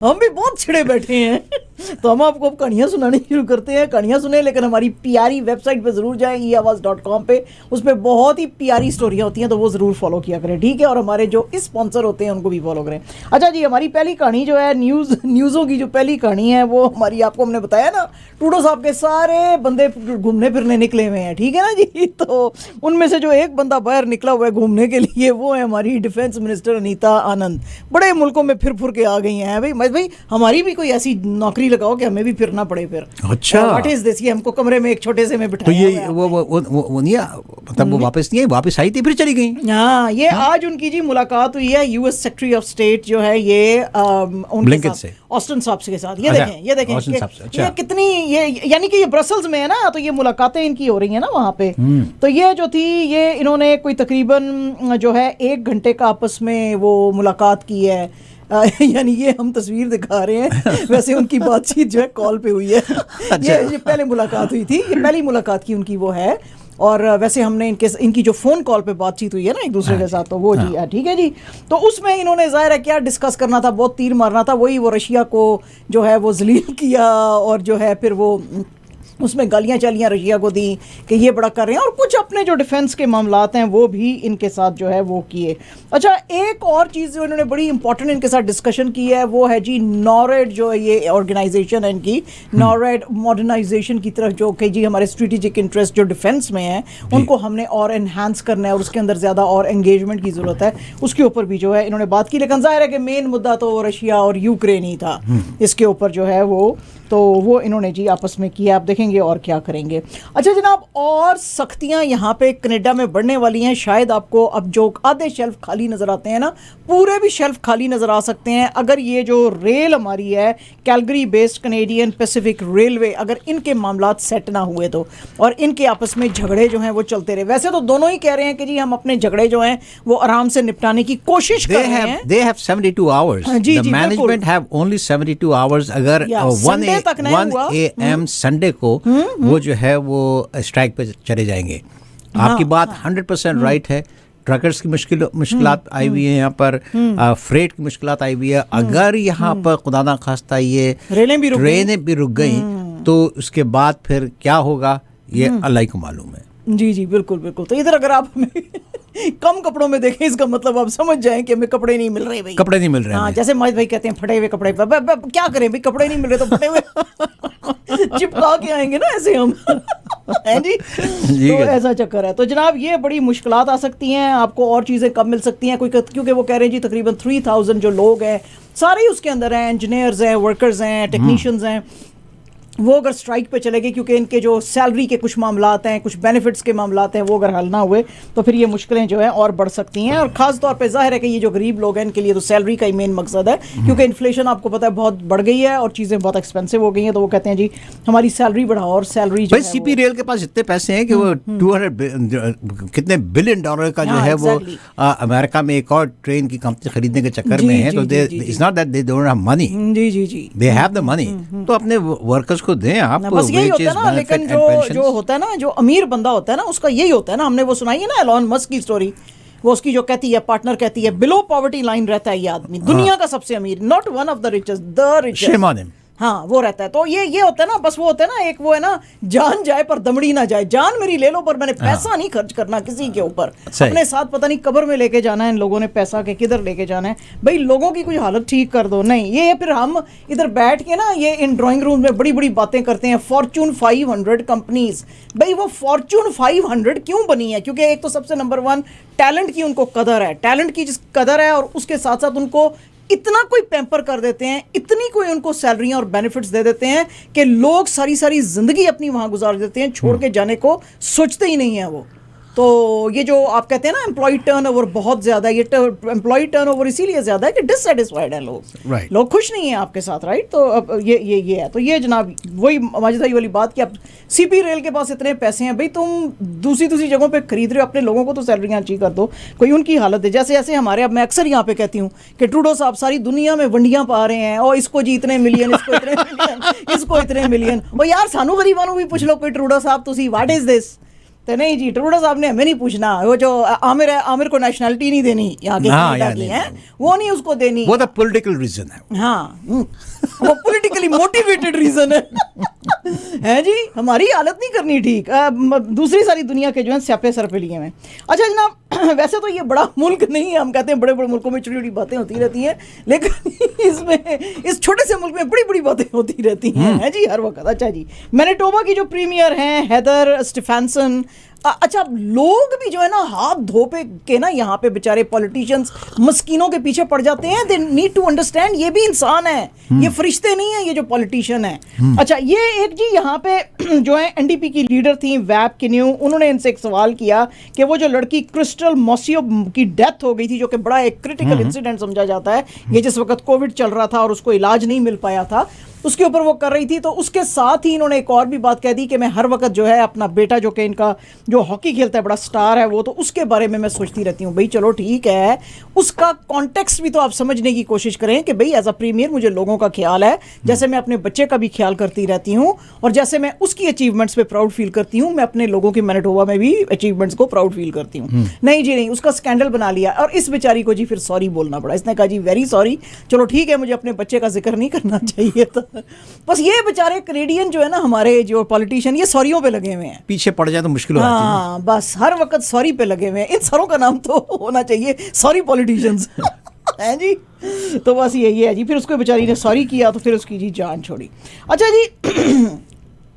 हम भी बहुत छिड़े बैठे हैं। तो हम आपको अब कहानियाँ सुनानी शुरू करते हैं। कहानियाँ सुने, लेकिन हमारी प्यारी वेबसाइट पे ज़रूर जाएं, eAwaaz.com पे। उस पर बहुत ही प्यारी स्टोरियाँ होती हैं, तो वो ज़रूर फॉलो किया करें, ठीक है। और हमारे जो स्पॉन्सर होते हैं उनको भी फॉलो करें। अच्छा जी, हमारी पहली कहानी जो है न्यूज़ों की जो पहली कहानी है वो हमारी, आपको हमने बताया ना, ट्रूडो साहब के सारे बंदे घूमने फिरने निकले हुए हैं, ठीक है ना जी। तो उनमें से जो एक बंदा बाहर निकला हुआ है घूमने के लिए, वो है हमारी डिफेंस मिनिस्टर अनीता आनंद। बड़े मुल्कों में फिर के आ गई हैं भाई हमारी भी कोई ऐसी नौकरी लगाओ कि हमें भी फिरना पड़े फिर। अच्छा, व्हाट इज दिस? ये हमको कमरे में एक छोटे से में बिठाया। तो ये वो नहीं, मतलब वो वापस नहीं आई, वापस आई थी फिर चली गई। हाँ, ये आज उनकी जी मुलाकात हुई है यूएस सेक्रेटरी ऑफ स्टेट जो है ये ब्लिंकन से, ऑस्टिन साहब के साथ। ये देखें ये कितनी, ये यानी कि ये ब्रसल्स में है ना, तो ये मुलाकातें इनकी हो रही है ना वहाँ पे। तो ये जो थी, ये इन्होंने कोई तकरीबन जो है 1 घंटे का आपस में वो मुलाकात की है। यानी ये हम तस्वीर दिखा रहे हैं, वैसे उनकी बातचीत जो है कॉल पे हुई है। अच्छा। ये पहले मुलाकात हुई थी, ये पहली मुलाकात की उनकी वो है। और वैसे हमने इनकी जो फ़ोन कॉल पे बातचीत हुई है ना एक दूसरे के साथ, तो वो जी है, ठीक है जी। तो उसमें इन्होंने ज़ाहिर है क्या डिस्कस करना था, बहुत तीर मारना था, वही वो रशिया को जो है वो जलील किया, और जो है फिर वो उसमें गालियाँ चालियाँ रशिया को दी कि ये बड़ा कर रहे हैं, और कुछ अपने जो डिफेंस के मामलात हैं वो भी इनके साथ जो है वो किए। अच्छा, एक और चीज़ जो इन्होंने बड़ी इंपॉर्टेंट इनके साथ डिस्कशन की है वो है जी नॉरेड, जो ये ऑर्गेनाइजेशन है इनकी, नॉरेड मॉडर्नाइजेशन की तरफ, जो कि जी हमारे स्ट्रेटेजिक इंटरेस्ट जो डिफेंस में है उनको हमने और एनहांस करना है और उसके अंदर ज़्यादा और एंगेजमेंट की ज़रूरत है, उसके ऊपर भी जो है इन्होंने बात की। लेकिन जाहिर है कि मेन मुद्दा तो रशिया और यूक्रेन ही था, इसके ऊपर जो है वो इन्होंने जी आपस में किया। आप देखेंगे और क्या करेंगे। अच्छा जनाब, और सख्तियां यहाँ पे कनाडा में बढ़ने वाली हैं। शायद आपको अब जो आधे शेल्फ खाली नज़र आते हैं ना, पूरे भी शेल्फ खाली नज़र आ सकते हैं अगर ये जो रेल हमारी है, Calgary based Canadian Pacific railway, अगर इनके मामलात सेट ना हुए तो, और इनके आपस में झगड़े जो हैं वो चलते रहे। वैसे तो दोनों ही कह रहे हैं कि जी हम अपने झगड़े जो हैं वो आराम से निपटाने की कोशिश कर रहे हैं। They have 72 hours. The management have only 72 hours. अगर 1 AM संडे को वो जो है वो स्ट्राइक पे चले जाएंगे। आपकी बात 100% राइट है। ट्रकर्स की मुश्किलात आई हुई है यहाँ पर, फ्रेट की मुश्किलात आई हुई है। अगर यहाँ पर खुदा ना खास्ता ये ट्रेनें भी रुक गई तो उसके बाद फिर क्या होगा ये अल्लाह को मालूम है। जी जी बिल्कुल बिल्कुल। तो इधर अगर आप हमें कम कपड़ों में देखें, इसका मतलब आप समझ जाएं कि हमें कपड़े नहीं मिल रहे भाई, कपड़े नहीं मिल रहे। हाँ, जैसे माहिद भाई कहते हैं फटे हुए कपड़े, क्या करें भाई, कपड़े नहीं मिल रहे तो फटे हुए चिपका के आएंगे ना ऐसे हम हैं जी। तो ऐसा चक्कर है। तो जनाब ये बड़ी मुश्किलात आ सकती हैं, आपको और चीज़ें कब मिल सकती हैं कोई, क्योंकि वो कह रहे हैं जी तकरीबन 3000 जो लोग हैं सारे उसके अंदर हैं, इंजीनियर्स हैं, वर्कर्स हैं, टेक्नीशियंस हैं, वो अगर स्ट्राइक पे चले गए, क्योंकि इनके जो सैलरी के कुछ मामलात हैं, कुछ बेनिफिट्स के मामलात हैं, वो अगर हल ना हुए तो फिर ये मुश्किलें जो हैं और बढ़ सकती हैं। और ख़ास तौर पे जाहिर है कि ये जो गरीब लोग हैं इनके लिए तो सैलरी का ही मेन मकसद है, क्योंकि इन्फ्लेशन आपको पता है बहुत बढ़ गई है और चीज़ें बहुत एक्सपेंसिव हो गई हैं। तो वो कहते हैं जी हमारी सैलरी बढ़ाओ, और सैलरी जो सीपी रेल के पास इतने पैसे हैं कि वो 200 कितने बिलियन डॉलर का जो है वो अमेरिका में एक और ट्रेन की कंपनी खरीदने के चक्कर में है। तो it's not that they don't have money, जी जी जी, दे हैव द मनी। तो अपने वर्कर्स को दें आप, यही होता है ना। लेकिन जो होता है ना, जो अमीर बंदा होता है ना, उसका यही होता है ना। हमने वो सुनाई है ना एलॉन मस्क की स्टोरी, वो उसकी जो कहती है पार्टनर कहती है बिलो पॉवर्टी लाइन रहता है ये आदमी, दुनिया का सबसे अमीर, not one of the richest, the richest. हाँ, वो रहता है। तो ये होता है ना, बस वो होता है ना, एक वो है ना, जान जाए पर दमड़ी ना जाए। जान मेरी ले लो पर मैंने पैसा नहीं खर्च करना किसी के ऊपर। अपने साथ पता नहीं कब्र में लेके जाना है इन लोगों ने पैसा के, किधर लेके जाना है भाई, लोगों की कुछ हालत ठीक कर दो। नहीं, ये फिर हम इधर बैठ के ना ये इन ड्राइंग रूम में बड़ी बड़ी बातें करते हैं। फॉर्च्यून 500 कंपनीज, भाई वो फॉर्च्यून 500 क्यों बनी है? क्योंकि एक तो सबसे नंबर 1 टैलेंट की उनको कदर है, टैलेंट की जिस कदर है, और उसके साथ साथ उनको इतना कोई पैम्पर कर देते हैं, इतनी कोई उनको सैलरियां और बेनिफिट्स दे देते हैं कि लोग सारी सारी जिंदगी अपनी वहां गुजार देते हैं, छोड़ के जाने को सोचते ही नहीं है वो। तो ये जो आप कहते हैं ना एम्प्लॉय टर्नओवर बहुत ज़्यादा है, ये एम्प्लॉय टर्नओवर इसीलिए ज़्यादा है कि डिससेटिस्फाइड हैं लोग, लोग खुश नहीं हैं आपके साथ, राइट। तो अब ये है। तो ये जनाब वही माजिद भाई वाली बात कि अब सीपी रेल के पास इतने पैसे हैं, भाई तुम दूसरी जगहों पे खरीद रहे हो, अपने लोगों को तो सैलरियाँ अच्छी कर दो, कोई उनकी हालत है। जैसे जैसे हमारे, अब मैं अक्सर यहाँ पे कहती हूँ कि ट्रूडो साहब सारी दुनिया में वंडियाँ पा रहे हैं, और इसको जी इतने मिलियन, इसको इतने मिलियन, इसको इतने मिलियन। और यार सानू गरीबानू भी पूछ लो कोई ट्रूडो साहब तुसी व्हाट इज दिस, तो नहीं जी, ट्रूडो साहब ने हमें नहीं पूछना, वो जो आमिर है, आमिर को नेशनैलिटी नहीं देनी यहाँ के कनाडा की है, वो नहीं उसको देनी, वो तो पॉलिटिकल रीजन है। हाँ, वो पॉलिटिकली मोटिवेटेड रीजन है जी, हमारी हालत नहीं करनी ठीक, दूसरी सारी दुनिया के जो है स्यापे सर पे लिए हुए। अच्छा जनाब, वैसे तो ये बड़ा मुल्क नहीं है, हम कहते हैं बड़े बड़े मुल्कों में छोटी छोटी बातें होती रहती हैं, लेकिन इसमें इस छोटे से मुल्क में बड़ी बड़ी बातें होती रहती हैं, है जी, हर वक्त। अच्छा जी, मैनिटोबा की जो प्रीमियर हैं हेदर स्टीफेंसन, अच्छा लोग भी जो है ना हाथ धो पे के ना यहाँ पे बेचारे पॉलिटिशियंस मस्कीनों के पीछे पड़ जाते हैं। दे नीड टू अंडरस्टैंड ये भी इंसान है, ये फरिश्ते नहीं है ये जो पॉलिटिशियन है। अच्छा ये एक जी यहाँ पे जो है एनडीपी की लीडर थी वैब किन्यू, उन्होंने इनसे एक सवाल किया कि वो जो लड़की क्रिस्टल मोसियो की डेथ हो गई थी, जो कि बड़ा एक क्रिटिकल इंसिडेंट समझा जाता है, ये जिस वक्त कोविड चल रहा था और उसको इलाज नहीं मिल पाया था, उसके ऊपर वो कर रही थी। तो उसके साथ ही इन्होंने एक और भी बात कह दी कि मैं हर वक्त जो है अपना बेटा जो कि इनका जो हॉकी खेलता है, बड़ा स्टार है वो, तो उसके बारे में मैं सोचती रहती हूँ। भाई चलो ठीक है, उसका कॉन्टेक्स्ट भी तो आप समझने की कोशिश करें कि भाई एज अ प्रीमियर मुझे लोगों का ख्याल है, जैसे मैं अपने बच्चे का भी ख्याल करती रहती हूँ और जैसे मैं उसकी अचीवमेंट्स पे प्राउड फील करती हूँ, मैं अपने लोगों की मैनिटोबा में भी अचीवमेंट्स को प्राउड फील करती हूँ। नहीं जी नहीं, उसका स्कैंडल बना लिया और इस बेचारी को जी फिर सॉरी बोलना पड़ा। इसने कहा जी वेरी सॉरी, चलो ठीक है, मुझे अपने बच्चे का जिक्र नहीं करना चाहिए था। बस ये बेचारे कनेडियन जो है ना हमारे जो पॉलिटिशियन, ये सॉरियों पे लगे हुए हैं, पीछे पड़ जाए तो मुश्किल हो जाती है। हाँ बस हर वक्त सॉरी पे लगे हुए हैं। इन सरों का नाम तो होना चाहिए सॉरी पॉलिटिशियंस हैं जी। तो बस यही है जी, फिर उसको बेचारी ने सॉरी किया तो फिर उसकी जी जान छोड़ी। अच्छा जी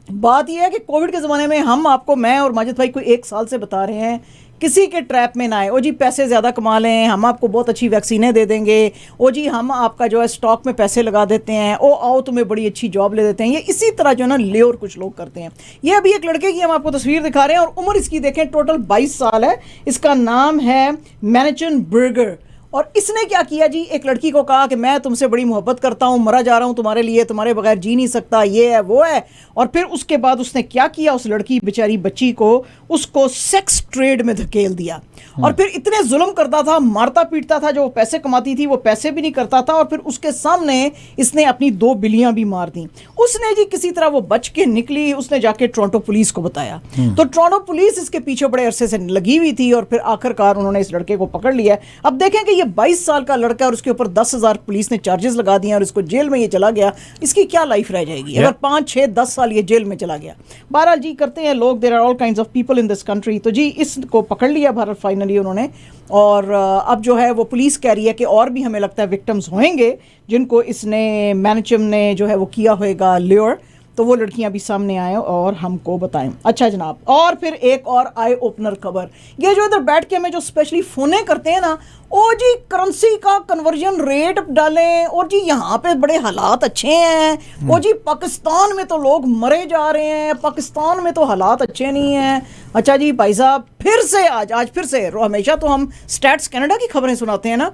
बात यह है कि कोविड के ज़माने में हम आपको, मैं और माजिद भाई को 1 साल से बता रहे हैं किसी के ट्रैप में ना आए। ओ जी पैसे ज़्यादा कमा लें, हम आपको बहुत अच्छी वैक्सीनें दे देंगे, ओ जी हम आपका जो है स्टॉक में पैसे लगा देते हैं, ओ आओ तुम्हें बड़ी अच्छी जॉब ले देते हैं। ये इसी तरह जो है ना ले और कुछ लोग करते हैं। ये अभी एक लड़के की हम आपको तस्वीर दिखा रहे हैं और उम्र इसकी देखें टोटल 22 साल है। इसका नाम है मैनिचन बर्गर। और इसने क्या किया जी, एक लड़की को कहा कि मैं तुमसे बड़ी मोहब्बत करता हूँ, मरा जा रहा हूँ तुम्हारे लिए, तुम्हारे बगैर जी नहीं सकता, ये है वो है। और फिर उसके बाद उसने क्या किया, उस लड़की बेचारी बच्ची को उसको सेक्स ट्रेड में धकेल दिया और फिर इतने जुल्म करता था, मारता पीटता था। जो पैसे कमाती थी वो पैसे भी नहीं करता था और फिर उसके सामने इसने अपनी 2 बिल्लियां भी मार दी। उसने जी किसी तरह वो बच के निकली, उसने जाके टोरंटो पुलिस को बताया तो टोरंटो पुलिस इसके पीछे बड़े अरसे से लगी हुई थी और फिर आखिरकार उन्होंने इस लड़के को पकड़ लिया। अब देखें कि 22 साल का लड़का और उसके ऊपर 10,000 पुलिस ने चार्जेस लगा दिए और इसको जेल में ये चला गया। इसकी क्या लाइफ रह जाएगी अगर 5, 6, 10 साल ये जेल में चला गया। बहरहाल जी करते हैं लोग, there are all kinds of people in this country. तो जी इसको पकड़ लिया बहरहाल फाइनली उन्होंने, और अब जो है वो पुलिस कह रही है कि और भी हमें लगता है विक्टिम्स होंगे जिनको इसने मैनिचम ने जो है वो किया होएगा ल्योर। तो वो लड़कियां भी सामने आए और हमको बताएं। अच्छा जनाब, और फिर एक और आई ओपनर खबर, ये जो इधर बैठ के हमें जो स्पेशली फोने करते हैं ना, ओ जी करेंसी का कन्वर्जन रेट डालें और जी यहाँ पे बड़े हालात अच्छे हैं, ओ जी पाकिस्तान में तो लोग मरे जा रहे हैं, पाकिस्तान में तो हालात अच्छे नहीं हैं। अच्छा जी भाई साहब, फिर से आज फिर से, हमेशा तो हम स्टैट्स कनाडा की खबरें सुनाते हैं ना,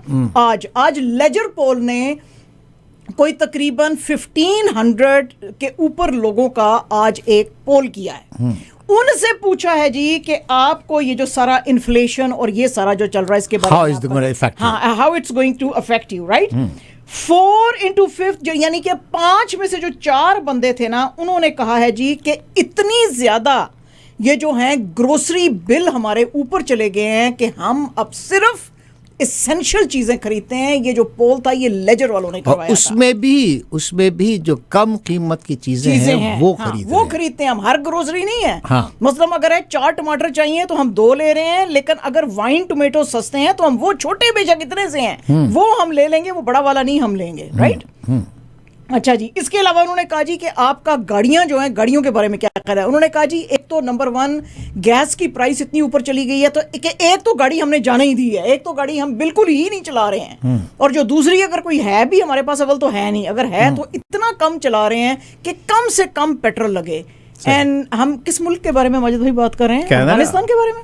आज लेजर पोल ने कोई तकरीबन 1500 के ऊपर लोगों का आज एक पोल किया है। उनसे पूछा है जी कि आपको ये जो सारा इन्फ्लेशन और ये सारा जो चल रहा है इसके बारे में how it's going to affect you, right. 4 into 5 जो यानी कि 5 में से जो 4 बंदे थे ना, उन्होंने कहा है जी कि इतनी ज्यादा ये जो हैं ग्रोसरी बिल हमारे ऊपर चले गए हैं कि हम अब सिर्फ एसेंशियल चीजें खरीदते हैं। ये जो पोल था ये लेजर वालों ने करवाया था। उसमें भी जो कम कीमत की चीजें हैं वो खरीदते हैं हम, हर ग्रोसरी नहीं है। मतलब अगर है 4 टमाटर चाहिए तो हम 2 ले रहे हैं, लेकिन अगर वाइन टोमेटो सस्ते हैं तो हम वो छोटे बेशक इतने से हैं वो हम ले लेंगे, वो बड़ा वाला नहीं हम लेंगे, राइट। अच्छा जी, इसके अलावा उन्होंने कहा जी कि आपका गाड़ियां जो हैं, गाड़ियों के बारे में क्या ख्याल है। उन्होंने कहा जी एक तो नंबर 1 गैस की प्राइस इतनी ऊपर चली गई है तो एक तो गाड़ी हमने जाने ही दी है, एक तो गाड़ी हम बिल्कुल ही नहीं चला रहे हैं, और जो दूसरी अगर कोई है भी हमारे पास अव्वल तो है नहीं, अगर है तो इतना कम चला रहे हैं कि कम से कम पेट्रोल लगे। एंड हम किस मुल्क के बारे में माजिद भाई बात कर रहे हैं? अफगानिस्तान के बारे में,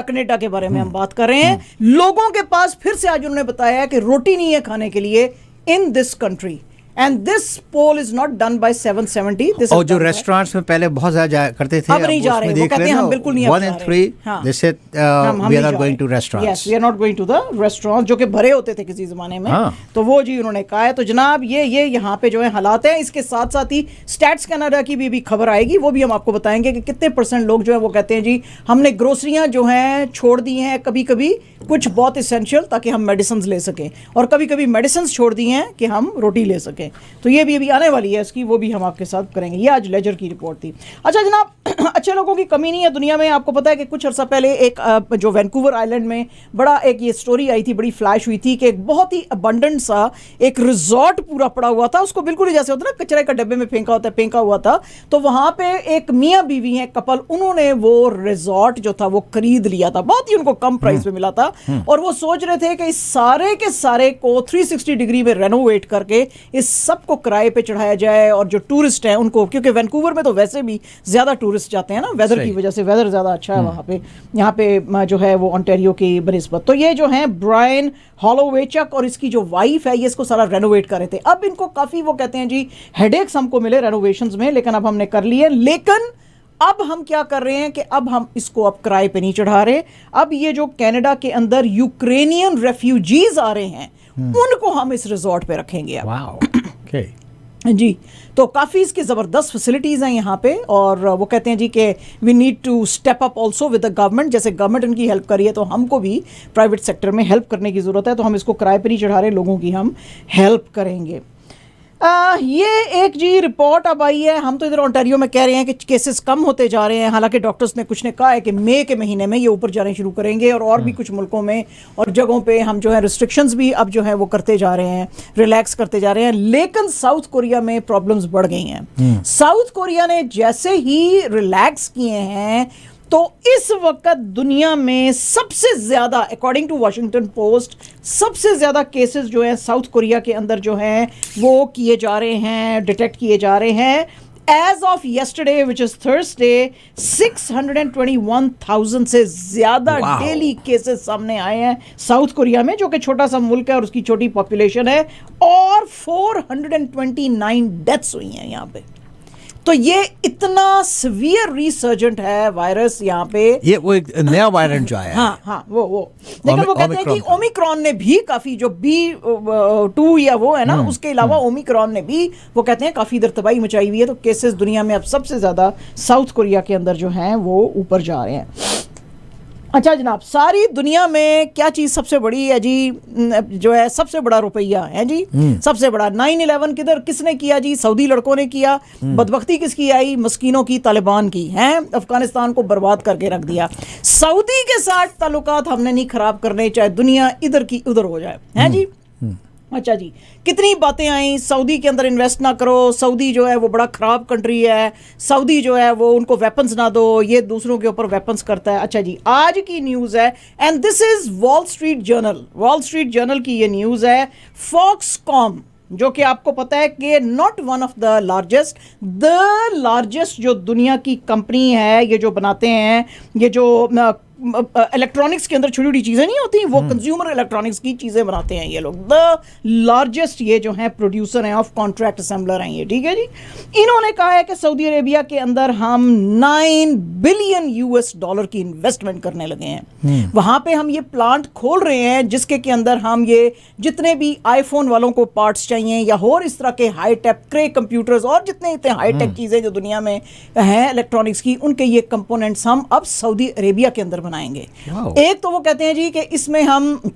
कनाडा के बारे में हम बात कर रहे हैं। लोगों के पास फिर से आज उन्होंने बताया कि रोटी नहीं है खाने के लिए in this country. And this poll is not done by 770। और जो रेस्टोरेंट्स में पहले बहुत ज्यादा जाया करते थे, अब नहीं जा रहे, वो कहते हैं हम बिल्कुल नहीं 1 in 3 they said we are not going to restaurants. Yes, we are not going to the restaurants, जो कि भरे होते थे किसी जमाने में। तो वो जी उन्होंने कहा है। तो जनाब ये यहाँ पे जो है हालात है। इसके साथ साथ ही स्टैट्स कनाडा की भी खबर आएगी, वो भी हम आपको बताएंगे कि कितने % लोग जो है वो कहते हैं जी हमने ग्रोसरियां जो हैं छोड़ दी हैं, कभी कभी कुछ बहुत इसेंशियल ताकि हम मेडिसिन ले सकें, और कभी कभी मेडिसिन छोड़ दी हैं कि हम रोटी ले सकें। तो ये भी अभी आने वाली है इसकी, वो भी हम आपके साथ करेंगे। ये आज लेजर की रिपोर्ट थी। अच्छा जनाब, अच्छे लोगों की कमी नहीं है दुनिया में। आपको पता है कि कुछ अर्सा पहले एक जो वैंकूवर आइलैंड में बड़ा एक ये स्टोरी आई थी, बड़ी फ्लैश हुई थी कि एक बहुत ही अबंडेंट सा एक रिजॉर्ट पूरा पड़ा हुआ था, उसको बिल्कुल ही जैसे होता है ना कचरे का डब्बे में फेंका होता है, फेंका हुआ था। तो वहां पे एक मियाँ बीवी है कपल, उन्होंने वो रिजॉर्ट जो था वो खरीद लिया था, बहुत ही उनको कम प्राइस पे मिला था, और वो सोच रहे थे कि इस सारे के सारे को 360 डिग्री में रेनोवेट करके इस सब को किराए पे चढ़ाया जाए, और जो टूरिस्ट हैं उनको, क्योंकि वैंकूवर में तो वैसे भी ज्यादा टूरिस्ट जाते हैं ना वेदर की वजह से, वेदर ज्यादा अच्छा है वहां पे, यहाँ पे जो है वो ओंटारियो की बनिस्बत। तो ये जो है ब्रायन हॉलोवेचक और इसकी जो वाइफ है ये इसको सारा रेनोवेट कर रहे थे। अब इनको काफी वो कहते हैं जी हेडेक्स हमको मिले रेनोवेशंस में, लेकिन अब हमने कर लिए। लेकिन अब हम क्या कर रहे हैं कि अब हम इसको अब किराए पे नहीं चढ़ा रहे। अब ये जो कनाडा के अंदर यूक्रेनियन रेफ्यूजीज आ रहे हैं उनको हम इस रिजॉर्ट पे रखेंगे अब। okay. जी, तो काफ़ी इसकी ज़बरदस्त फैसिलिटीज़ हैं यहाँ पे, और वो कहते हैं जी कि we need to step up also with the government. जैसे गवर्नमेंट इनकी हेल्प करी है तो हमको भी प्राइवेट सेक्टर में हेल्प करने की ज़रूरत है। तो हम इसको किराए पर नहीं चढ़ा रहे, लोगों की हम हेल्प करेंगे। ये एक जी रिपोर्ट अब आई है। हम तो इधर ओंटारियो में कह रहे हैं कि केसेस कम होते जा रहे हैं, हालांकि डॉक्टर्स ने कुछ ने कहा है कि मई के महीने में ये ऊपर जाने शुरू करेंगे, और भी कुछ मुल्कों में और जगहों पे हम जो है रिस्ट्रिक्शंस भी अब जो है वो करते जा रहे हैं, रिलैक्स करते जा रहे हैं। लेकिन साउथ कोरिया में प्रॉब्लम्स बढ़ गई हैं। साउथ कोरिया ने जैसे ही रिलैक्स किए हैं तो इस वक्त दुनिया में सबसे ज्यादा, अकॉर्डिंग टू वॉशिंगटन पोस्ट, सबसे ज्यादा केसेस जो है साउथ कोरिया के अंदर जो हैं वो किए जा रहे हैं, डिटेक्ट किए जा रहे हैं। As of yesterday which is Thursday 621,000 से ज्यादा डेली केसेस सामने आए हैं साउथ कोरिया में, जो कि छोटा सा मुल्क है और उसकी छोटी पॉपुलेशन है, और 429 डेथ्स हुई हैं यहाँ पे। तो ये इतना सीवियर रिसर्जेंट है वायरस यहाँ पे। ये वो एक नया वायरस जो आया है। हाँ वो लेकिन वो कहते हैं कि ओमिक्रॉन ने भी काफी, जो B2 या वो है ना, उसके अलावा ओमिक्रॉन ने भी वो कहते हैं काफी इधर तबाही मचाई हुई है। तो केसेस दुनिया में अब सबसे ज्यादा साउथ कोरिया के अंदर जो हैं वो ऊपर जा रहे हैं। अच्छा जनाब, सारी दुनिया में क्या चीज सबसे बड़ी है जी, जो है सबसे बड़ा रुपया है जी, सबसे बड़ा 9/11 किधर किसने किया जी? सऊदी लड़कों ने किया। बदबख्ती किसकी आई? मस्कीनों की, तालिबान की है। अफगानिस्तान को बर्बाद करके रख दिया। सऊदी के साथ ताल्लुकात हमने नहीं खराब करने, चाहे दुनिया इधर की उधर हो जाए, है जी। अच्छा जी, कितनी बातें आई, सऊदी के अंदर इन्वेस्ट ना करो, सऊदी जो है वो बड़ा ख़राब कंट्री है, सऊदी जो है वो उनको वेपन्स ना दो, ये दूसरों के ऊपर वेपन्स करता है। अच्छा जी, आज की न्यूज़ है, and this is wall street journal की ये न्यूज़ है। फॉक्सकॉम, जो कि आपको पता है कि not one of the largest जो दुनिया की कंपनी है, ये जो बनाते हैं, ये जो इलेक्ट्रॉनिक्स के अंदर छोटी छोटी चीज़ें नहीं होती, वो कंज्यूमर इलेक्ट्रॉनिक्स की चीज़ें बनाते हैं ये लोग। द लार्जेस्ट ये जो है प्रोड्यूसर हैं ऑफ कॉन्ट्रैक्ट असेंबलर हैं ये, ठीक है जी। इन्होंने कहा है कि सऊदी अरेबिया के अंदर हम $9 बिलियन की इन्वेस्टमेंट करने लगे हैं। वहाँ पे हम ये प्लांट खोल रहे हैं जिसके के अंदर हम ये जितने भी आईफोन वालों को पार्ट्स चाहिए या और इस तरह के हाईटेक क्रे कंप्यूटर्स और जितने इतने हाईटेक चीज़ें जो दुनिया में हैं इलेक्ट्रॉनिक्स की, उनके ये कंपोनेंट्स हम अब सऊदी अरेबिया के अंदर बनाएंगे। एक तो वो कहते हैं जी कि इसमें हम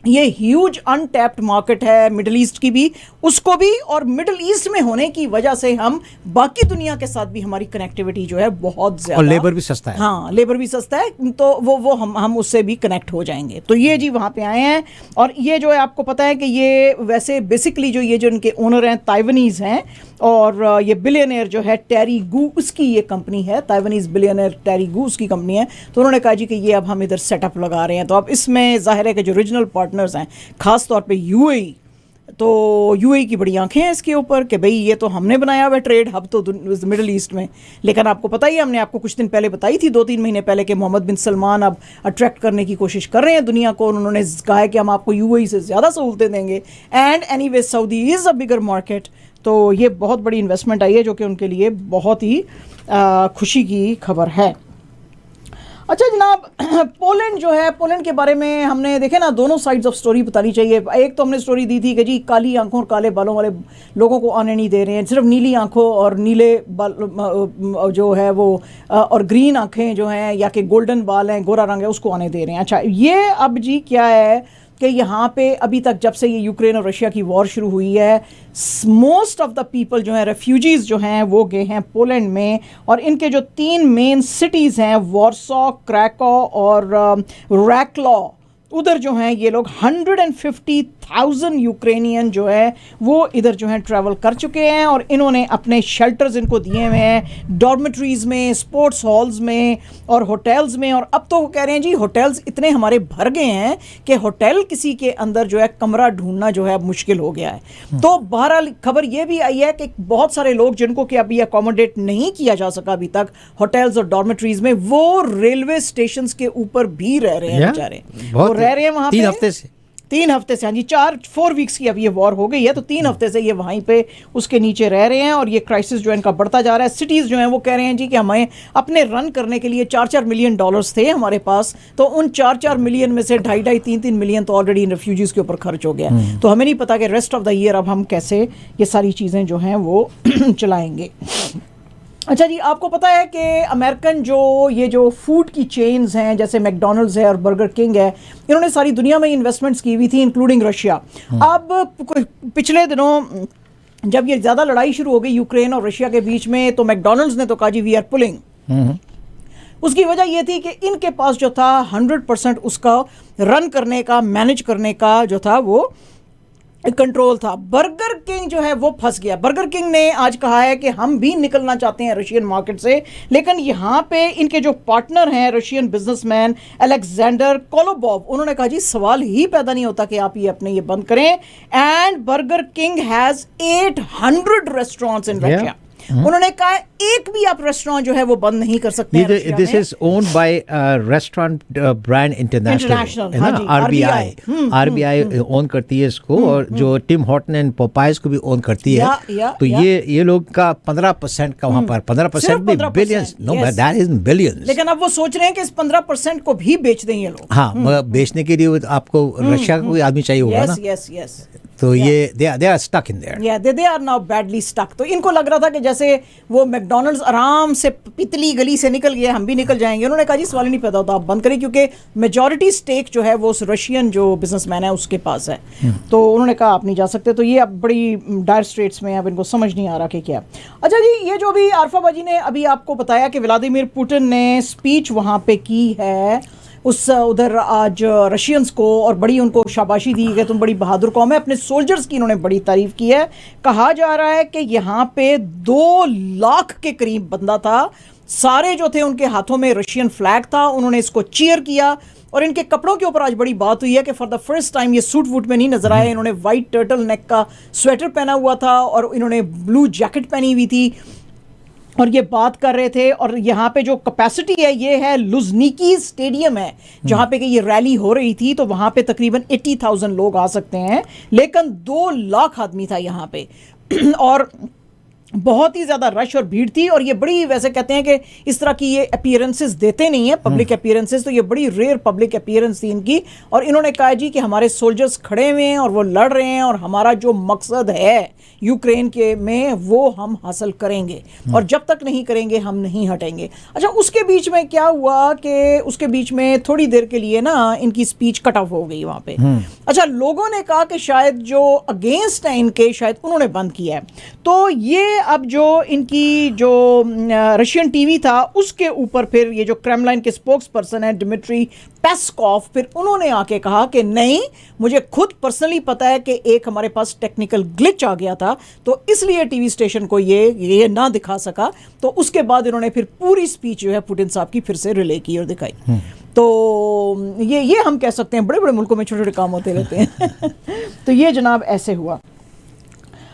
ये ह्यूज अनटैप्ड मार्केट है मिडिल ईस्ट की भी, उसको भी, और मिडिल ईस्ट में होने की वजह से हम बाकी दुनिया के साथ भी हमारी कनेक्टिविटी जो है बहुत ज्यादा, और लेबर भी सस्ता है। हाँ, लेबर भी सस्ता है, तो वो हम उससे भी कनेक्ट हो जाएंगे। तो ये जी वहाँ पे आए हैं, और ये जो है आपको पता है कि ये वैसे बेसिकली जो ये जो इनके ओनर हैं ताइवानीज हैं, और ये बिलियनियर जो है टेरी गू, उसकी ये कंपनी है, ताइवानीज बिलियनियर टेरी गू उसकी कंपनी है। तो उन्होंने कहा जी कि ये अब हम इधर सेटअप लगा रहे हैं। तो अब इसमें जाहिर है कि जो रीजनल पार्टनर्स हैं, खास तौर पे यूएई तो यूएई की बड़ी आंखें हैं इसके ऊपर कि भाई ये तो हमने बनाया हुआ ट्रेड हब तो मिडिल ईस्ट में। लेकिन आपको पता ही है, हमने आपको कुछ दिन पहले बताई थी, 2-3 महीने पहले, कि मोहम्मद बिन सलमान अब अट्रैक्ट करने की कोशिश कर रहे हैं दुनिया को। उन्होंने कहा है कि हम आपको यूएई से ज़्यादा सहूलतें देंगे, and anyway Saudi is a bigger market. तो ये बहुत बड़ी इन्वेस्टमेंट आई है जो कि उनके लिए बहुत ही खुशी की खबर है। अच्छा जनाब, पोलैंड जो है, पोलैंड के बारे में हमने देखे ना, दोनों साइड्स ऑफ स्टोरी बतानी चाहिए। एक तो हमने स्टोरी दी थी कि जी काली आंखों और काले बालों वाले लोगों को आने नहीं दे रहे हैं, सिर्फ नीली आंखों और नीले बाल जो है वो और ग्रीन आंखें जो हैं या कि गोल्डन बाल हैं, गोरा रंग है, उसको आने दे रहे हैं। अच्छा ये अब जी क्या है कि यहाँ पे अभी तक जब से ये यूक्रेन और रशिया की वॉर शुरू हुई है, मोस्ट ऑफ द पीपल जो हैं, रेफ्यूजीज़ जो हैं, वो गए हैं पोलैंड में। और इनके जो 3 मेन सिटीज़ हैं, वॉर्सो, क्रैको और रैक्लॉ, उधर जो हैं ये लोग 150,000 यूक्रेनियन जो है वो इधर जो है ट्रैवल कर चुके हैं। और इन्होंने अपने शेल्टर्स इनको दिए हुए हैं, डॉर्मेटरीज़ में, स्पोर्ट्स हॉल्स में और होटल्स में। और अब तो वो कह रहे हैं जी होटल्स इतने हमारे भर गए हैं कि होटल किसी के अंदर जो है कमरा ढूंढना जो है अब मुश्किल हो गया है। तो बहरहाल खबर ये भी आई है कि बहुत सारे लोग जिनको कि अभी अकोमोडेट नहीं किया जा सका अभी तक होटल्स और डॉर्मेटरीज़ में, वो रेलवे स्टेशन के ऊपर भी रह रहे हैं बेचारे, रह रहे हैं वहाँ 3 हफ्ते से। 3 हफ्ते से, हाँ जी, 4 वीक्स की अब ये वॉर हो गई है, तो 3 हफ्ते से ये वहीं पे उसके नीचे रह रहे हैं। और ये क्राइसिस जो है इनका बढ़ता जा रहा है। सिटीज़ जो हैं वो कह रहे हैं जी कि हमें अपने रन करने के लिए $4-4 मिलियन थे हमारे पास, तो उन 4-4 मिलियन में से 2.5-2, 3-3 मिलियन तो ऑलरेडी इन रेफ्यूजीज़ के ऊपर खर्च हो गया। तो हमें नहीं पता कि रेस्ट ऑफ द ईयर अब हम कैसे ये सारी चीज़ें जो हैं वो चलाएँगे। अच्छा जी, आपको पता है कि अमेरिकन जो फूड की चेन्स हैं, जैसे मैकडोनल्ड्स है और बर्गर किंग है, इन्होंने सारी दुनिया में इन्वेस्टमेंट्स की हुई थी, इंक्लूडिंग रशिया। अब पिछले दिनों जब ये ज़्यादा लड़ाई शुरू हो गई यूक्रेन और रशिया के बीच में, तो मैकडोनल्ड्स ने तो कहा जी वी आर पुलिंग। उसकी वजह ये थी कि इनके पास जो था 100% उसका रन करने का, मैनेज करने का जो था वो कंट्रोल था। बर्गर किंग जो है वो फंस गया। बर्गर किंग ने आज कहा है कि हम भी निकलना चाहते हैं रशियन मार्केट से, लेकिन यहाँ पे इनके जो पार्टनर हैं रशियन बिजनेसमैन अलेक्जेंडर कोलोबॉव, उन्होंने कहा जी सवाल ही पैदा नहीं होता कि आप ये अपने ये बंद करें। And burger king has 800 restaurants in Russia. उन्होंने कहा एक भी आप रेस्टोरेंट जो है वो बंद नहीं कर सकते। This is owned by restaurant brand international, है ना, आरबीआई ओन करती है इसको, और जो टिम हॉर्टन एंड पोपाइज को भी ओन करती है। तो ये लोग का 15% का वहाँ पर 15% भी billions, know that is billions. लेकिन अब वो सोच रहे हैं कि इस 15% को भी बेच दें ये लोग। हाँ, बेचने के लिए आपको रशिया का कोई आदमी चाहिए होगा ना। यस। तो ये they are stuck in there. Yeah, they are now badly stuck. तो इनको लग रहा था कि जैसे वो मैकडोनल्ड्स आराम से पितली गली से निकल गया, हम भी निकल जाएंगे। उन्होंने कहा जी सवाल ही नहीं पैदा होता, आप बंद करें, क्योंकि मेजॉरिटी स्टेक जो है वो उस रशियन जो बिजनेसमैन है उसके पास है। तो उन्होंने कहा आप नहीं जा सकते। तो ये अब बड़ी डायर स्ट्रेट्स में, अब इनको समझ नहीं आ रहा कि क्या। अच्छा जी, ये जो भी आरफाबाजी ने अभी आपको बताया कि व्लादिमीर पुतिन ने स्पीच वहाँ पे की है उधर आज रशियंस को, और बड़ी उनको शाबाशी दी कि तुम बड़ी बहादुर कौम है। अपने सोल्जर्स की इन्होंने बड़ी तारीफ की है। कहा जा रहा है कि यहाँ पे 2 लाख के करीब बंदा था, सारे जो थे उनके हाथों में रशियन फ्लैग था, उन्होंने इसको चीयर किया। और इनके कपड़ों के ऊपर आज बड़ी बात हुई है कि फॉर द फर्स्ट टाइम ये सूट वूट में नहीं नजर आए, इन्होंने वाइट टर्टल नेक का स्वेटर पहना हुआ था और इन्होंने ब्लू जैकेट पहनी हुई थी और ये बात कर रहे थे। और यहाँ पे जो कैपेसिटी है ये है लुझनिकी स्टेडियम है जहाँ पे कि ये रैली हो रही थी, तो वहाँ पे तकरीबन 80,000 लोग आ सकते हैं, लेकिन 2 लाख आदमी था यहाँ पे और बहुत ही ज़्यादा रश और भीड़ थी। और ये बड़ी, वैसे कहते हैं कि इस तरह की ये अपीयरेंसेस देते नहीं हैं, पब्लिक अपीयरेंसेस, तो ये बड़ी रेयर पब्लिक अपीयरेंस थी इनकी। और इन्होंने कहा जी कि हमारे सोल्जर्स खड़े हुए हैं और वो लड़ रहे हैं और हमारा जो मकसद है यूक्रेन के में वो हम हासिल करेंगे और जब तक नहीं करेंगे हम नहीं हटेंगे। अच्छा, उसके बीच में क्या हुआ कि उसके बीच में थोड़ी देर के लिए ना इनकी स्पीच कट ऑफ हो गई वहाँ पे। अच्छा, लोगों ने कहा कि शायद जो अगेंस्ट है इनके, शायद उन्होंने बंद किया है। तो ये अब जो इनकी जो रशियन टीवी था उसके ऊपर फिर ये जो क्रेमलिन के स्पोक्स पर्सन है डिमिट्री पेस्कॉव, फिर उन्होंने आके कहा कि नहीं, मुझे खुद पर्सनली पता है कि एक हमारे पास टेक्निकल ग्लिच आ गया था, तो इसलिए टीवी स्टेशन को ये ना दिखा सका। तो उसके बाद इन्होंने फिर पूरी स्पीच जो है पुतिन साहब की फिर से रिले की और दिखाई। तो ये हम कह सकते हैं, बड़े बड़े मुल्कों में छोटे छोटे काम होते रहते हैं। तो ये जनाब ऐसे हुआ।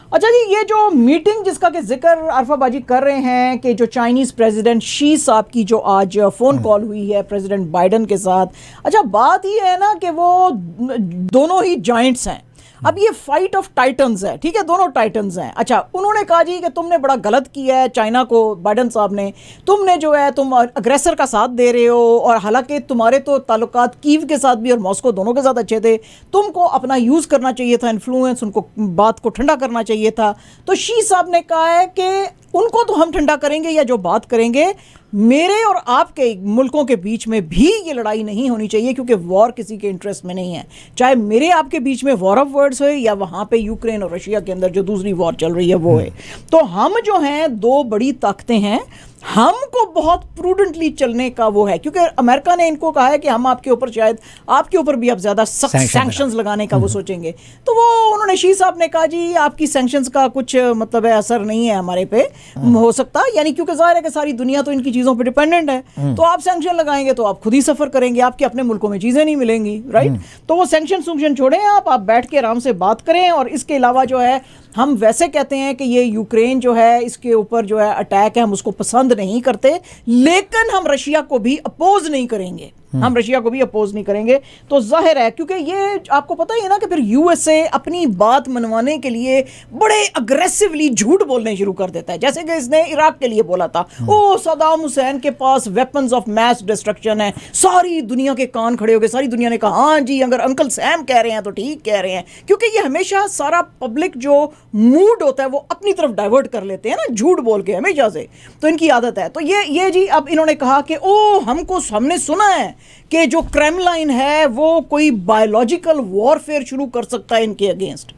अच्छा जी, ये जो मीटिंग जिसका कि जिक्र अरफाबाजी कर रहे हैं कि जो चाइनीज़ प्रेसिडेंट शी साहब की जो आज फ़ोन कॉल हुई है प्रेसिडेंट बाइडन के साथ, अच्छा बात ये है ना कि वो दोनों ही जाइंट्स हैं। अब ये फाइट ऑफ टाइटन्स है, ठीक है, दोनों टाइटन्स हैं। अच्छा, उन्होंने कहा जी कि तुमने बड़ा गलत किया है चाइना को, बाइडन साहब ने, तुमने जो है तुम अग्रेसर का साथ दे रहे हो, और हालांकि तुम्हारे तो ताल्लुकात कीव के साथ भी और मॉस्को दोनों के साथ अच्छे थे, तुमको अपना यूज़ करना चाहिए था, इन्फ्लुएंस, उनको बात को ठंडा करना चाहिए था। तो शी साहब ने कहा है कि उनको तो हम ठंडा करेंगे या जो बात करेंगे, मेरे और आपके मुल्कों के बीच में भी ये लड़ाई नहीं होनी चाहिए, क्योंकि वॉर किसी के इंटरेस्ट में नहीं है। चाहे मेरे आपके बीच में वॉर ऑफ वर्ड्स हो या वहाँ पे यूक्रेन और रशिया के अंदर जो दूसरी वॉर चल रही है वो है। तो हम जो हैं दो बड़ी ताकतें हैं, हमको बहुत प्रूडेंटली चलने का वो है, क्योंकि अमेरिका ने इनको कहा है कि हम आपके ऊपर, शायद आपके ऊपर भी अब ज़्यादा सख्त सैंक्शंस लगाने का वो सोचेंगे। तो वो उन्होंने शी साहब ने कहा जी आपकी सैंक्शंस का कुछ मतलब है असर नहीं है हमारे पे हो सकता, यानी क्योंकि जाहिर है कि सारी दुनिया तो इनकी चीज़ों पे डिपेंडेंट है, तो आप सैंक्शन लगाएंगे तो आप खुद ही सफ़र करेंगे, आपके अपने मुल्कों में चीज़ें नहीं मिलेंगी, राइट। तो वो सैंक्शन छोड़ें, आप बैठ के आराम से बात करें। और इसके अलावा जो है हम वैसे कहते हैं कि ये यूक्रेन जो है इसके ऊपर जो है अटैक है, हम उसको पसंद नहीं करते, लेकिन हम रशिया को भी अपोज नहीं करेंगे, हम रशिया को भी अपोज नहीं करेंगे। तो जाहिर है, क्योंकि ये आपको पता ही है ना कि फिर यूएसए अपनी बात मनवाने के लिए बड़े अग्रेसिवली झूठ बोलने शुरू कर देता है, जैसे कि इसने इराक के लिए बोला था, ओ सदाम हुसैन के पास वेपन्स ऑफ मैस डिस्ट्रक्शन है। सारी दुनिया के कान खड़े हो गए, सारी दुनिया ने कहा हाँ जी, अगर अंकल सैम कह रहे हैं तो ठीक कह रहे हैं, क्योंकि ये हमेशा सारा पब्लिक जो मूड होता है वो अपनी तरफ डाइवर्ट कर लेते हैं ना झूठ बोल के हमेशा से, तो इनकी आदत है। तो ये जी अब इन्होंने कहा कि ओ हमने सुना है कि जो क्रेमलाइन है वो कोई बायोलॉजिकल वॉरफेयर शुरू कर सकता है इनके अगेंस्ट।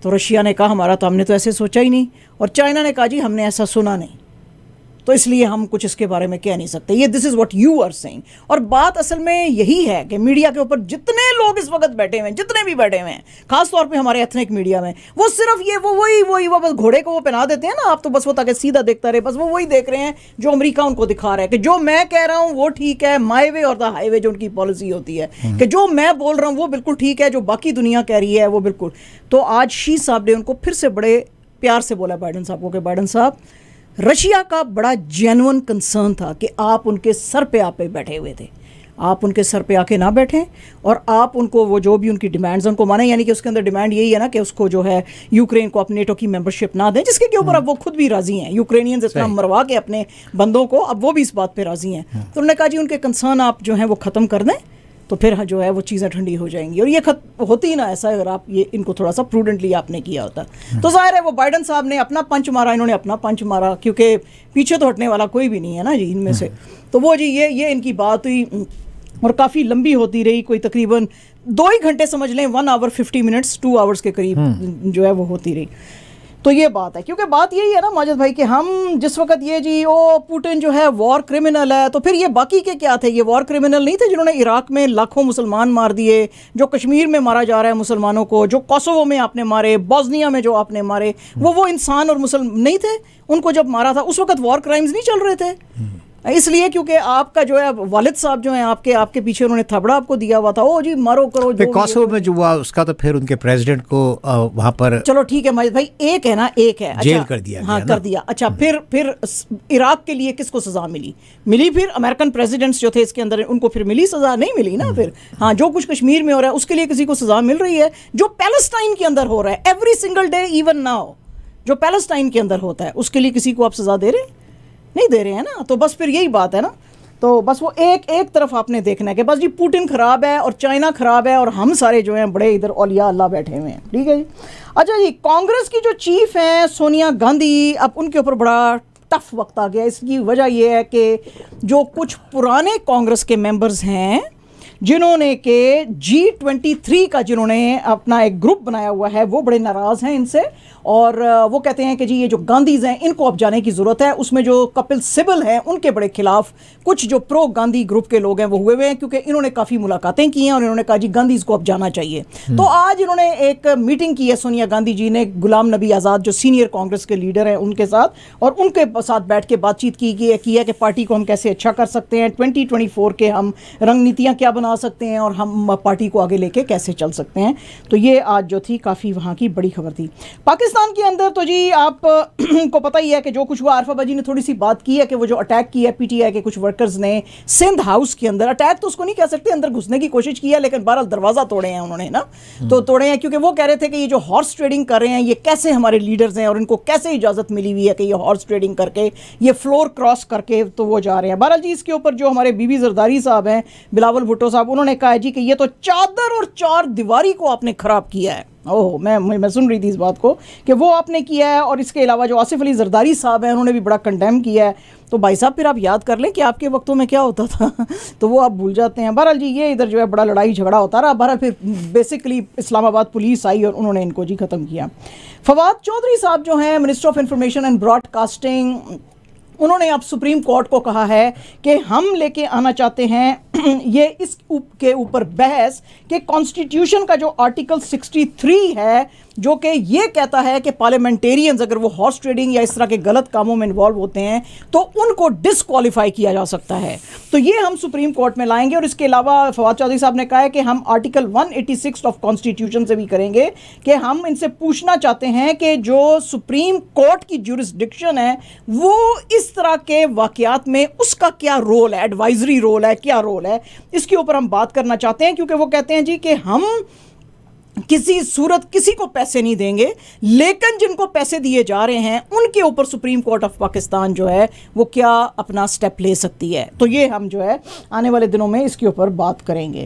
तो रशिया ने कहा हमारा तो, हमने तो ऐसे सोचा ही नहीं, और चाइना ने कहा जी हमने ऐसा सुना नहीं, तो इसलिए हम कुछ इसके बारे में कह नहीं सकते। ये this is what you are saying. और बात असल में यही है कि मीडिया के ऊपर जितने लोग इस वक्त बैठे हुए हैं, जितने भी बैठे हुए हैं, खास तौर पे हमारे एथनिक मीडिया में, वो सिर्फ ये वो बस घोड़े को वो पहना देते हैं ना, आप तो बस वो ताकि सीधा देखता रहे, बस वो वही देख रहे हैं जो अमेरिका उनको दिखा रहा है कि जो मैं कह रहा हूँ वो ठीक है, माई वे और द हाईवे जो उनकी पॉलिसी होती है कि जो मैं बोल रहा हूँ वो बिल्कुल ठीक है, जो बाकी दुनिया कह रही है वो बिल्कुल। तो आज शी साहब ने उनको फिर से बड़े प्यार से बोला बाइडन साहब को कि बाइडन साहब, रशिया का बड़ा जेन्युइन कंसर्न था कि आप उनके सर पे आके बैठे हुए थे, आप उनके सर पे आके ना बैठें और आप उनको वो जो भी उनकी डिमांड्स उनको माने, यानी कि उसके अंदर डिमांड यही है ना कि उसको जो है यूक्रेन को अपने नेटो की मेंबरशिप ना दें, जिसके के ऊपर अब वो खुद भी राजी हैं, यूक्रेनियंस इतना मरवा के अपने बंदों को अब वो भी इस बात पे राजी हैं। तो उन्होंने कहा जी उनके कंसर्न आप जो हैं वो ख़त्म कर दें, तो फिर जो है वो चीज़ें ठंडी हो जाएंगी। और ये होती ना ऐसा, अगर आप ये इनको थोड़ा सा प्रूडेंटली आपने किया होता। तो जाहिर है वो बाइडन साहब ने अपना पंच मारा, इन्होंने अपना पंच मारा, क्योंकि पीछे तो हटने वाला कोई भी नहीं है ना जी इनमें से। तो वो जी ये इनकी बात हुई और काफ़ी लंबी होती रही, कोई तकरीबन 2 ही घंटे समझ लें, 1 आवर 50 मिनट्स 2 आवर्स के करीब जो है वो होती रही। तो ये बात है, क्योंकि बात यही है ना माजिद भाई कि हम जिस वक्त ये जी ओ पुतिन जो है वॉर क्रिमिनल है, तो फिर ये बाकी के क्या थे? ये वॉर क्रिमिनल नहीं थे जिन्होंने इराक में लाखों मुसलमान मार दिए, जो कश्मीर में मारा जा रहा है मुसलमानों को, जो कोसोवो में आपने मारे, बॉस्निया में जो आपने मारे, वो इंसान और मुसलमान नहीं थे? उनको जब मारा था उस वक्त वॉर क्राइम्स नहीं चल रहे थे, इसलिए क्योंकि आपका जो है वालिद साहब जो है आपके पीछे उन्होंने थपड़ा आपको दिया हुआ था, ओ जी मारो करो जो कोसोवो में जो हुआ उसका तो फिर उनके प्रेसिडेंट को वहां पर, चलो ठीक है माजिद भाई, एक है ना, एक है, जेल कर दिया, हाँ कर दिया। अच्छा फिर इराक के लिए किसको सजा मिली? फिर अमेरिकन प्रेसिडेंट्स जो थे इसके अंदर उनको फिर मिली सजा? नहीं मिली ना फिर। हाँ, जो कुछ कश्मीर में हो रहा है उसके लिए किसी को सजा मिल रही है? जो पैलेस्टाइन के अंदर हो रहा है every single day even now, जो पैलेस्टाइन के अंदर होता है उसके लिए किसी को आप सजा दे रहे हैं? नहीं दे रहे हैं ना। तो बस फिर यही बात है ना, तो बस वो एक तरफ आपने देखना है कि बस जी पुतिन खराब है और चाइना खराब है और हम सारे जो हैं बड़े इधर औलिया अल्लाह बैठे हुए हैं, ठीक है जी। अच्छा जी, कांग्रेस की जो चीफ हैं सोनिया गांधी, अब उनके ऊपर बड़ा टफ वक्त आ गया। इसकी वजह यह है कि जो कुछ पुराने कांग्रेस के मेंबर्स हैं जिन्होंने के G23 का जिन्होंने अपना एक ग्रुप बनाया हुआ है, वो बड़े नाराज़ हैं इनसे और वो कहते हैं कि जी ये जो गांधीज हैं इनको अब जाने की ज़रूरत है। उसमें जो कपिल सिब्बल हैं उनके बड़े खिलाफ कुछ जो प्रो गांधी ग्रुप के लोग हैं वो हुए हैं, क्योंकि इन्होंने काफ़ी मुलाकातें की हैं और इन्होंने कहा जी गांधीज को अब जाना चाहिए। तो आज इन्होंने एक मीटिंग की है सोनिया गांधी जी ने गुलाम नबी आज़ाद जो सीनियर कांग्रेस के लीडर हैं उनके साथ, और उनके साथ बैठ के बातचीत की है कि पार्टी को हम कैसे अच्छा कर सकते हैं, 2024 के हम रणनीतियाँ क्या बना सकते हैं और हम पार्टी को आगे लेके कैसे चल सकते हैं। तो ये आज जो थी काफ़ी वहाँ की बड़ी खबर थी। पाकिस्तान के अंदर तो जी आप को पता ही है कि जो कुछ हुआ, आरफा बाजी ने थोड़ी सी बात की है कि वो जो अटैक किया है पीटीआई के कुछ वर्कर्स ने सिंध हाउस के अंदर, अटैक तो उसको नहीं कह सकते, अंदर घुसने की कोशिश की है, लेकिन बहरहाल दरवाज़ा तोड़े हैं उन्होंने ना, तो तोड़े हैं क्योंकि वो कह रहे थे कि ये जो हॉर्स ट्रेडिंग कर रहे हैं ये कैसे हमारे लीडर्स हैं और इनको कैसे इजाज़त मिली हुई है कि ये हॉर्स ट्रेडिंग करके ये फ्लोर क्रॉस करके तो वो जा रहे हैं। बहरहाल जी इसके ऊपर जो हमारे बीबी जरदारी साहब हैं, बिलावल भुट्टो साहब, उन्होंने कहा है जी कि ये तो चादर और चार दीवारी को आपने ख़राब किया है। ओह, मैं सुन रही थी इस बात को कि वो आपने किया है। और इसके अलावा जो आसिफ अली जरदारी साहब हैं उन्होंने भी बड़ा कंडेम किया है। तो भाई साहब फिर आप याद कर लें कि आपके वक्तों में क्या होता था तो वो आप भूल जाते हैं। बहरहाल जी ये इधर जो है बड़ा लड़ाई झगड़ा होता रहा। बहरहाल फिर बेसिकली इस्लामाबाद पुलिस आई और उन्होंने इनको जी ख़त्म किया। फवाद चौधरी साहब जो हैं minister of information and broadcasting, उन्होंने अब सुप्रीम कोर्ट को कहा है कि हम लेके आना चाहते हैं ये इस के ऊपर बहस कि कॉन्स्टिट्यूशन का जो आर्टिकल 63 है जो कि ये कहता है कि पार्लियामेंटेरियंस अगर वो हॉर्स ट्रेडिंग या इस तरह के गलत कामों में इन्वॉल्व होते हैं तो उनको डिसक्वालीफाई किया जा सकता है। तो ये हम सुप्रीम कोर्ट में लाएंगे। और इसके अलावा फवाद चौधरी साहब ने कहा है कि हम आर्टिकल 186 ऑफ कॉन्स्टिट्यूशन से भी करेंगे कि हम इनसे पूछना चाहते हैं कि जो सुप्रीम कोर्ट की ज्यूरिसडिक्शन है वो इस तरह के वाकयात में उसका क्या रोल है, एडवाइजरी रोल है, क्या रोल है, इसके ऊपर हम बात करना चाहते हैं। क्योंकि वो कहते हैं जी कि हम किसी सूरत किसी को पैसे नहीं देंगे, लेकिन जिनको पैसे दिए जा रहे हैं उनके ऊपर सुप्रीम कोर्ट ऑफ पाकिस्तान जो है वो क्या अपना स्टेप ले सकती है। तो ये हम जो है आने वाले दिनों में इसके ऊपर बात करेंगे।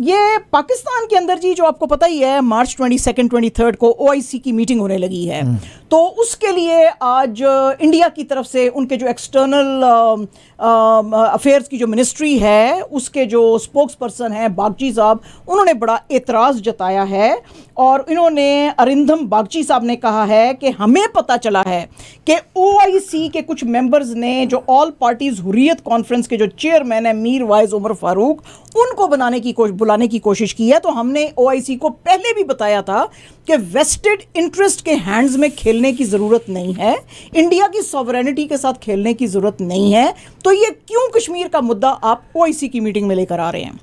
ये पाकिस्तान के अंदर जी जो आपको पता ही है मार्च 22, 23 को OIC की मीटिंग होने लगी है। तो उसके लिए आज इंडिया की तरफ से उनके जो एक्सटर्नल अफेयर्स की जो मिनिस्ट्री है उसके जो स्पोक्स पर्सन हैं बागची साहब, उन्होंने बड़ा एतराज़ जताया है। और इन्होंने अरिंदम बागची साहब ने कहा है कि हमें पता चला है कि OIC के कुछ मेंबर्स ने जो ऑल पार्टीज हुर्रियत कॉन्फ्रेंस के जो चेयरमैन है मीर वाइज उमर फारूक, उनको बुलाने की कोशिश की है। तो हमने OIC को पहले भी बताया था कि वेस्टेड इंटरेस्ट के हैंड्स में खेलने की ज़रूरत नहीं है, इंडिया की सॉवरेनिटी के साथ खेलने की ज़रूरत नहीं है। तो ये क्यों कश्मीर का मुद्दा आप OIC की मीटिंग में लेकर आ रहे हैं?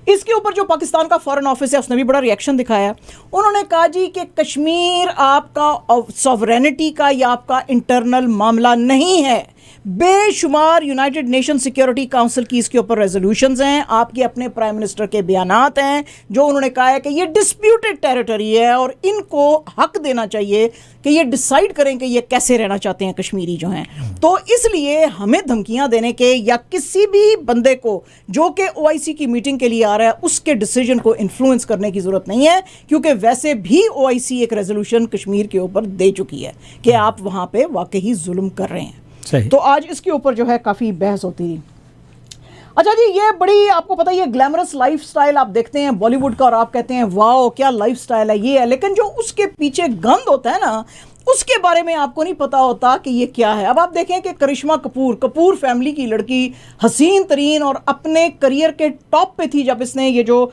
इसके ऊपर जो पाकिस्तान का फॉरेन ऑफिस है उसने भी बड़ा रिएक्शन दिखाया। उन्होंने कहा जी कि कश्मीर आपका सॉवरेनिटी का या आपका इंटरनल मामला नहीं है, बेशुमार यूनाइटेड नेशन सिक्योरिटी काउंसिल की इसके ऊपर रेजोल्यूशंस हैं, आपके अपने प्राइम मिनिस्टर के बयानात हैं जो उन्होंने कहा है कि ये डिस्प्यूटेड टेरिटरी है और इनको हक देना चाहिए कि ये डिसाइड करें कि ये कैसे रहना चाहते हैं कश्मीरी जो हैं। तो इसलिए हमें धमकियां देने के या किसी भी बंदे को जो कि OIC की मीटिंग के लिए आ रहा है उसके डिसीजन को इन्फ्लुएंस करने की ज़रूरत नहीं है, क्योंकि वैसे भी OIC एक रेजोल्यूशन कश्मीर के ऊपर दे चुकी है कि आप वहाँ पर वाकई जुल्म कर रहे हैं। तो आज इसके ऊपर जो है काफ़ी बहस होती थी। अच्छा जी, ये बड़ी आपको पता ही है ग्लैमरस लाइफस्टाइल आप देखते हैं बॉलीवुड का और आप कहते हैं वाओ क्या लाइफस्टाइल है ये है, लेकिन जो उसके पीछे गंद होता है ना उसके बारे में आपको नहीं पता होता कि ये क्या है। अब आप देखें कि करिश्मा कपूर फैमिली की लड़की, हसीन तरीन और अपने करियर के टॉप पे थी जब इसने ये जो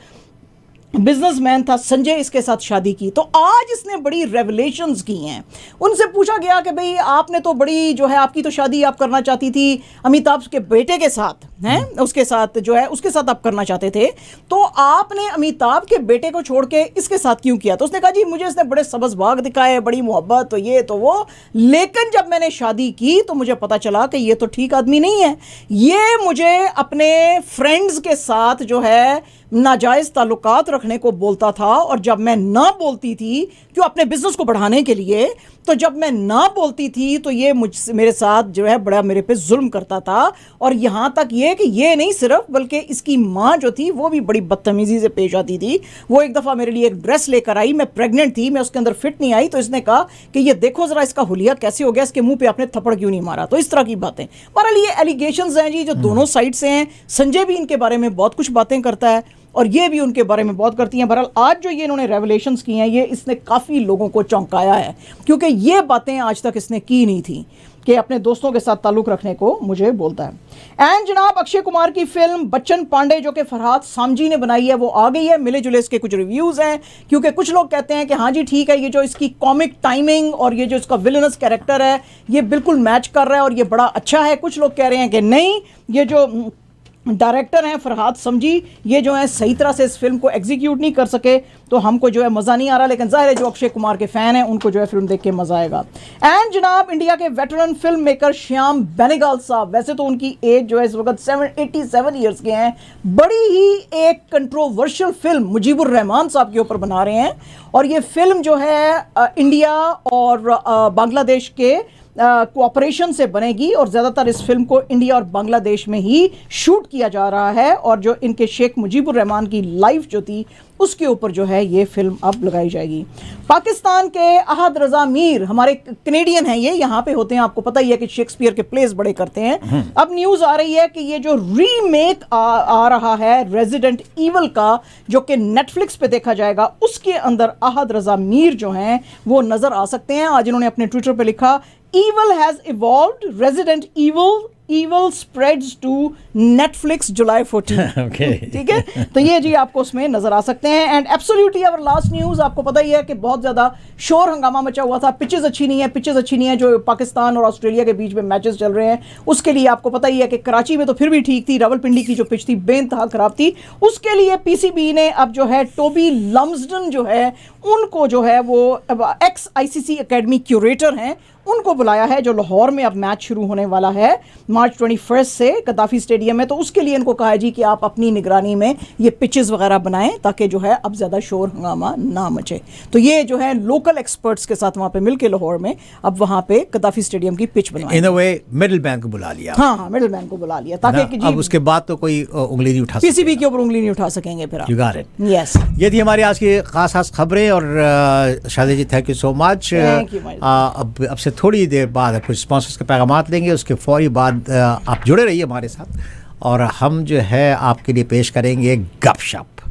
बिजनेसमैन था संजय इसके साथ शादी की। तो आज इसने बड़ी रेवलेशंस की हैं। उनसे पूछा गया कि भाई आपने तो बड़ी जो है आपकी तो शादी आप करना चाहती थी अमिताभ के बेटे के साथ हैं, उसके साथ जो है उसके साथ आप करना चाहते थे, तो आपने अमिताभ के बेटे को छोड़ के इसके साथ क्यों किया? तो उसने कहा जी मुझे इसने बड़े सब्ज़ बाग दिखाए, बड़ी मोहब्बत तो ये तो वो, लेकिन जब मैंने शादी की तो मुझे पता चला कि ये तो ठीक आदमी नहीं है, ये मुझे अपने फ्रेंड्स के साथ जो है नाजायज़ ताल्लुकात रखने को बोलता था। और जब मैं ना बोलती थी क्यों अपने बिजनेस को बढ़ाने के लिए, तो जब मैं ना बोलती थी तो ये मेरे साथ जो है बड़ा मेरे पे जुल्म करता था। और यहाँ तक ये कि ये नहीं सिर्फ बल्कि इसकी माँ जो थी वो भी बड़ी बदतमीज़ी से पेश आती थी। वो एक दफ़ा मेरे लिए एक ड्रेस लेकर आई, मैं प्रेग्नेंट थी, मैं उसके अंदर फिट नहीं आई, तो इसने कहा कि ये देखो ज़रा इसका हुलिया कैसे हो गया, इसके मुंह पे आपने थप्पड़ क्यों नहीं मारा। तो इस तरह की बातें, बहरहाल ये एलिगेशंस हैं जी जो दोनों साइड से हैं। संजय भी इनके बारे में बहुत कुछ बातें करता है। और ये भी उनके बारे में बहुत करती हैं। बहरहाल आज जो ये इन्होंने रेवलेशंस की हैं, ये इसने काफ़ी लोगों को चौंकाया है, क्योंकि ये बातें आज तक इसने की नहीं थी कि अपने दोस्तों के साथ ताल्लुक़ रखने को मुझे बोलता है। एंड जनाब अक्षय कुमार की फिल्म बच्चन पांडे जो कि फरहाद सामजी ने बनाई है, वो आ गई है। मिले जुले इसके कुछ रिव्यूज़ हैं, क्योंकि कुछ लोग कहते हैं कि हाँ जी ठीक है, ये जो इसकी कॉमिक टाइमिंग और ये जो इसका विलनस कैरेक्टर है ये बिल्कुल मैच कर रहा है और ये बड़ा अच्छा है। कुछ लोग कह रहे हैं कि नहीं, ये जो डायरेक्टर हैं फरहाद समजी, ये जो है सही तरह से इस फिल्म को एग्जीक्यूट नहीं कर सके, तो हमको जो है मज़ा नहीं आ रहा। लेकिन जाहिर है जो अक्षय कुमार के फ़ैन हैं उनको जो है फिल्म देख के मज़ा आएगा। एंड जनाब इंडिया के veteran film maker Shyam Benegal साहब, वैसे तो उनकी एज जो है इस वक्त 87 ईयर्स के हैं, बड़ी ही एक कंट्रोवर्शियल फिल्म मुजीबुर रहमान साहब के ऊपर बना रहे हैं। और ये फिल्म जो है इंडिया और बांग्लादेश के कोऑपरेशन से बनेगी और ज़्यादातर इस फिल्म को इंडिया और बांग्लादेश में ही शूट किया जा रहा है। और जो इनके शेख मुजीबुर रहमान की लाइफ जो थी उसके ऊपर जो है ये फिल्म अब लगाई जाएगी। पाकिस्तान के अहद रज़ा मीर, हमारे कनेडियन हैं, ये यहाँ पे होते हैं, आपको पता ही है कि शेक्सपियर के प्लेस बड़े करते हैं। अब न्यूज़ आ रही है कि ये जो रीमेक आ रहा है रेजिडेंट ईवल का, जो कि नेटफ्लिक्स पे देखा जाएगा, उसके अंदर अहद रज़ा मीर जो हैं वो नज़र आ सकते हैं। आज इन्होंने अपने ट्विटर पे लिखा, Evil has evolved. Resident Evil spreads to Netflix July 14. Okay. ठीक है, तो ये जी आपको उसमें नजर आ सकते हैं। And absolutely our last news, आपको पता ही है कि बहुत ज़्यादा शोर हंगामा मचा हुआ था। पिचेस अच्छी नहीं है, जो पाकिस्तान और ऑस्ट्रेलिया के बीच में मैचेस चल रहे हैं, उसके लिए आपको पता ही है कि कराची में तो फिर भी ठीक थी, रावलपिंडी की जो पिच थी बेइंतहा खराब थी। उसके लिए पीसीबी ने अब जो है टोबी लम्सडन जो है उनको जो है वो एक्स ICC एकेडमी क्यूरेटर हैं, उनको बुलाया है, जो लाहौर में अब मैच शुरू होने वाला है मार्च 21 से गद्दाफी स्टेडियम में। तो उसके लिए इनको कहा है जी कि आप अपनी निगरानी में ये पिचेस वगैरह बनाएं, ताकि जो है अब ज़्यादा शोर हंगामा ना मचे। तो ये जो है लोकल एक्सपर्ट्स के साथ वहाँ पे मिलके लाहौर में अब वहाँ पे गद्दाफी स्टेडियम की पिच बनवाएं। इन अ वे मिडिल मैन को बुला लिया। हाँ, मिडिल मैन को बुला लिया, ताकि अब उसके बाद तो कोई उंगली नहीं उठा, पीसीबी के ऊपर उंगली नहीं उठा सकेंगे फिर। You got it. Yes. ये थी हमारी आज की खास खबरें। और शादी जी, थैंक यू सो मच। अब से थोड़ी देर बाद कुछ स्पॉन्सर्स के पैगामात लेंगे, उसके फौरी बाद आप जुड़े रहिए हमारे साथ और हम जो है आपके लिए पेश करेंगे गपशप।